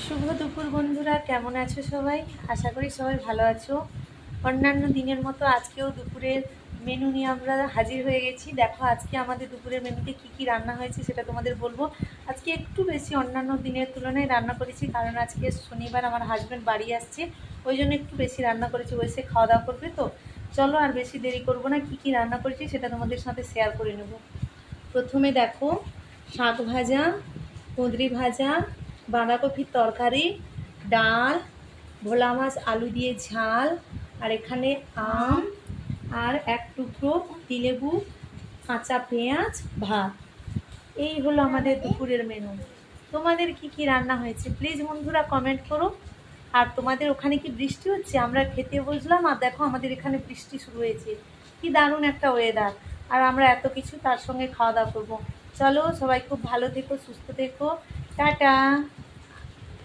শুভ দুপুর বন্ধুরা, কেমন আছো সবাই? আশা করি সবাই ভালো আছো। অন্যান্য দিনের মতো আজকেও দুপুরের মেনু নিয়ে আমরা হাজির হয়ে গেছি। দেখো আজকে আমাদের দুপুরের মেনুতে কি কি রান্না হয়েছে সেটা তোমাদের বলবো। আজকে একটু বেশি অন্যান্য দিনের তুলনায় রান্না করেছি, কারণ আজকে শনিবার আমার হাজব্যান্ড বাড়ি আসছে, ওই জন্য একটু বেশি রান্না করেছি। ওই সে খাওয়া দাওয়া করবে তো। চলো আর বেশি দেরি করবো না, কি কি রান্না করেছি সেটা তোমাদের সাথে শেয়ার করে নেব। প্রথমে দেখো, শাক ভাজা, কুঁদরি ভাজা, বাঁধাকপির তরকারি, ডাল, ভোলা মাছ আলু দিয়ে ঝাল, আর এখানে আম আর এক টুকরো তিলেবু, কাঁচা পেঁয়াজ, ভাত। এই হলো আমাদের দুপুরের মেনু। তোমাদের কি কি রান্না হয়েছে প্লিজ বন্ধুরা কমেন্ট করো। আর তোমাদের ওখানে কি বৃষ্টি হচ্ছে? আমরা খেতে বসলাম আর দেখো আমাদের এখানে বৃষ্টি শুরু হয়েছে। কি দারুণ একটা ওয়েদার! আর আমরা এত কিছু তার সঙ্গে খাওয়া দাওয়া করবো। চলো সবাই খুব ভালো থেকো, সুস্থ থেকো, টাটা।